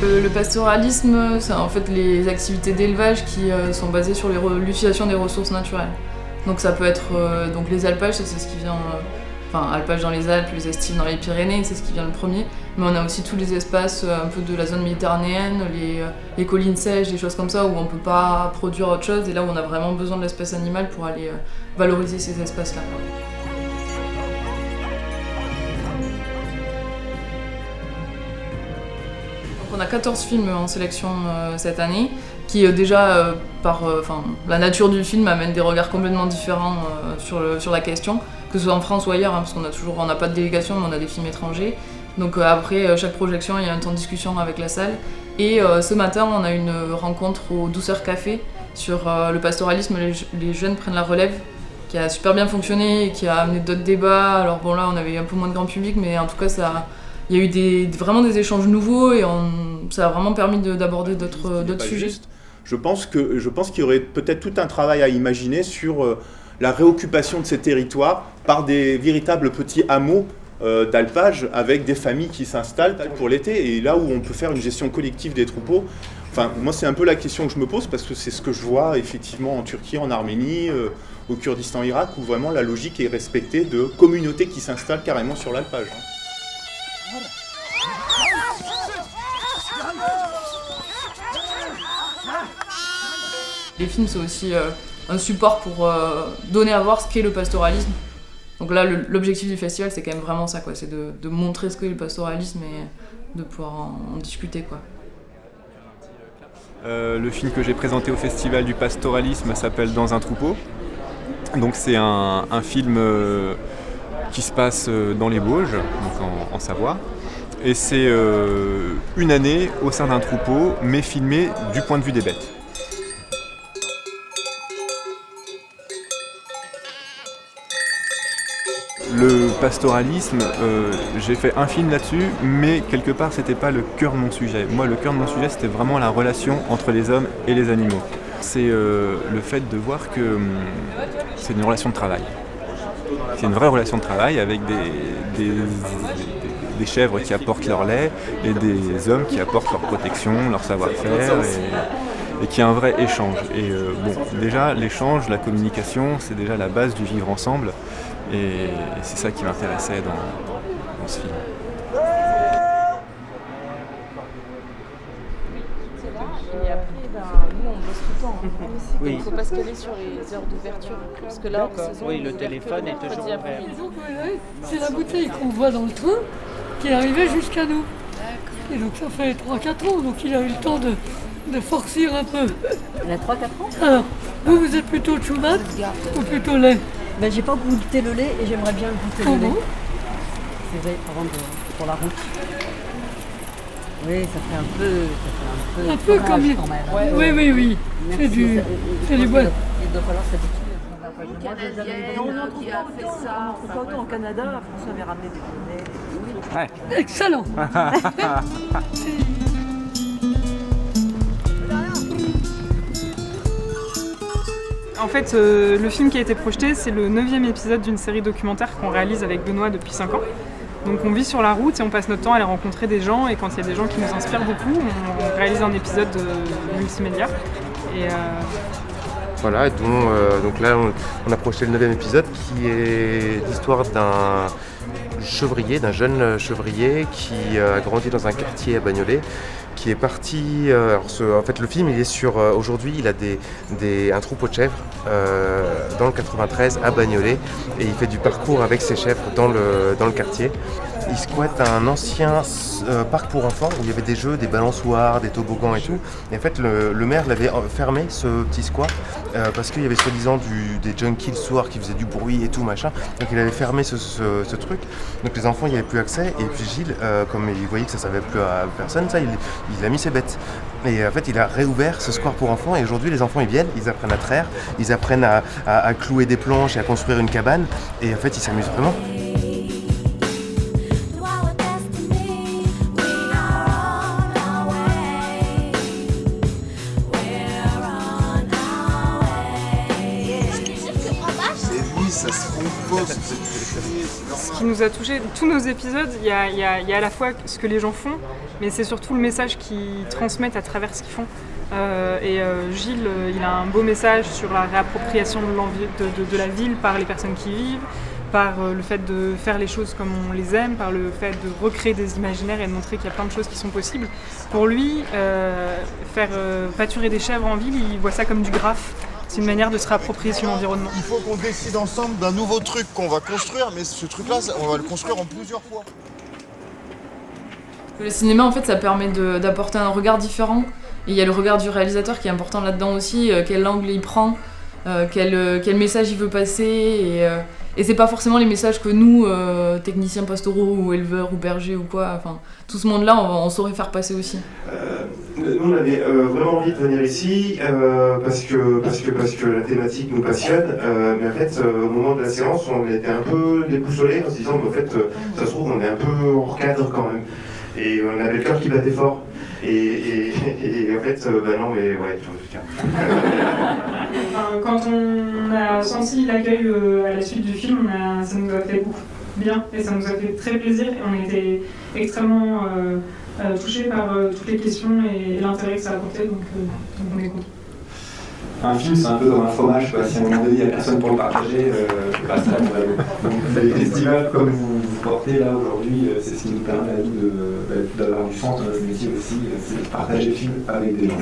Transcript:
Le pastoralisme, c'est en fait les activités d'élevage qui sont basées sur l'utilisation des ressources naturelles. Donc ça peut être donc les alpages, c'est ce qui vient, alpages dans les Alpes, les estives dans les Pyrénées, c'est ce qui vient le premier. Mais on a aussi tous les espaces un peu de la zone méditerranéenne, les collines sèches, des choses comme ça où on peut pas produire autre chose et là où on a vraiment besoin de l'espèce animale pour aller valoriser ces espaces-là. On a 14 films en sélection cette année, qui déjà, par la nature du film, amènent des regards complètement différents sur la question, que ce soit en France ou ailleurs, hein, parce on n'a pas de délégation, mais on a des films étrangers. Donc après chaque projection, il y a un temps de discussion avec la salle. Et ce matin, on a une rencontre au Douceur Café sur le pastoralisme, les jeunes prennent la relève, qui a super bien fonctionné et qui a amené d'autres débats. Alors bon là, on avait un peu moins de grand public, mais en tout cas, il y a eu vraiment des échanges nouveaux et ça a vraiment permis d'aborder d'autres sujets. Je pense qu'il y aurait peut-être tout un travail à imaginer sur la réoccupation de ces territoires par des véritables petits hameaux d'alpage avec des familles qui s'installent pour l'été et là où on peut faire une gestion collective des troupeaux. Enfin, moi, c'est un peu la question que je me pose parce que c'est ce que je vois effectivement en Turquie, en Arménie, au Kurdistan, Irak, où vraiment la logique est respectée de communautés qui s'installent carrément sur l'alpage. Les films, c'est aussi un support pour donner à voir ce qu'est le pastoralisme. Donc là, l'objectif du festival, c'est quand même vraiment ça, quoi. C'est de montrer ce qu'est le pastoralisme et de pouvoir en discuter, quoi. Le film que j'ai présenté au festival du pastoralisme s'appelle Dans un troupeau. Donc c'est un film qui se passe dans les Bauges, donc en Savoie. Et c'est une année au sein d'un troupeau, mais filmé du point de vue des bêtes. Le pastoralisme, j'ai fait un film là-dessus, mais quelque part c'était pas le cœur de mon sujet. Moi, le cœur de mon sujet, c'était vraiment la relation entre les hommes et les animaux. C'est le fait de voir que c'est une relation de travail. C'est une vraie relation de travail avec des chèvres qui apportent leur lait et des hommes qui apportent leur protection, leur savoir-faire et qui a un vrai échange. Et déjà l'échange, la communication, c'est déjà la base du vivre ensemble et c'est ça qui m'intéressait dans ce film. Et après, nous on bosse tout le temps. Oui. Il ne faut pas se caler sur les heures d'ouverture. Parce que là, oui, le téléphone est toujours ouvert. Donc, c'est la bouteille qu'on voit dans le train qui est arrivée jusqu'à nous. Et donc ça fait 3-4 ans, donc il a eu le temps de forcir un peu. Il a 3-4 ans. Alors, vous êtes plutôt choumat ou plutôt lait? Ben, j'ai pas goûté le lait et j'aimerais bien goûter le lait. C'est vrai, pour la route. Oui, ça fait un peu comme il... quand même. Oui. C'est du bois. Il doit falloir s'habituer. On n'en trouve pas autant Au Canada, la France avait ramené des poneys. Ouais. Excellent. En fait, le film qui a été projeté, c'est le 9e épisode d'une série documentaire qu'on réalise avec Benoît depuis 5 ans. Donc on vit sur la route et on passe notre temps à aller rencontrer des gens et quand il y a des gens qui nous inspirent beaucoup, on réalise un épisode multimédia. Et voilà, donc là on a projeté le 9e épisode qui est l'histoire d'un jeune chevrier qui a grandi dans un quartier à Bagnolet, qui est parti. En fait, le film, il est sur. Aujourd'hui, il a un troupeau de chèvres dans le 93 à Bagnolet et il fait du parcours avec ses chèvres dans le quartier. Il squatte un ancien parc pour enfants où il y avait des jeux, des balançoires, des toboggans et tout. Et en fait, le maire l'avait fermé, ce petit squat, parce qu'il y avait soi-disant des junkies le soir qui faisaient du bruit et tout, machin. Donc il avait fermé ce truc. Donc les enfants, il n'y avait plus accès. Et puis Gilles, comme il voyait que ça ne servait plus à personne, ça, il a mis ses bêtes. Et en fait, il a réouvert ce square pour enfants. Et aujourd'hui, les enfants, ils viennent, ils apprennent à traire, ils apprennent à clouer des planches et à construire une cabane. Et en fait, ils s'amusent vraiment. Ça se confond Ce qui nous a touché, tous nos épisodes, il y a à la fois ce que les gens font, mais c'est surtout le message qu'ils transmettent à travers ce qu'ils font. Gilles, il a un beau message sur la réappropriation de la ville par les personnes qui y vivent, par le fait de faire les choses comme on les aime, par le fait de recréer des imaginaires et de montrer qu'il y a plein de choses qui sont possibles. Pour lui, faire pâturer des chèvres en ville, il voit ça comme du graphe. C'est une manière de se réapproprier son environnement. Il faut qu'on décide ensemble d'un nouveau truc qu'on va construire, mais ce truc-là, on va le construire en plusieurs fois. Le cinéma, en fait, ça permet d'apporter un regard différent. Et il y a le regard du réalisateur qui est important là-dedans aussi, quel angle il prend, quel message il veut passer. Et c'est pas forcément les messages que nous, techniciens pastoraux ou éleveurs ou bergers ou quoi, enfin, tout ce monde-là, on saurait faire passer aussi. Nous, on avait vraiment envie de venir ici parce que la thématique nous passionne. Mais en fait, au moment de la séance, on était un peu déboussolés en se disant qu'en fait, ça se trouve, on est un peu hors cadre quand même. Et on avait le cœur qui battait fort. Et en fait, non, mais ouais, tiens. Quand on a senti l'accueil à la suite du film, ça nous a fait beaucoup bien et ça nous a fait très plaisir. Et on était extrêmement touchés par toutes les questions et l'intérêt que ça apportait, donc on est content. Un film, c'est un peu comme un fromage, quoi. Si à un moment donné, il n'y a personne pour le partager, ça vraiment. Donc les festivals comme vous portez là aujourd'hui, c'est ce qui nous permet à nous d'avoir du sens dans notre métier aussi, c'est de partager le film avec des gens.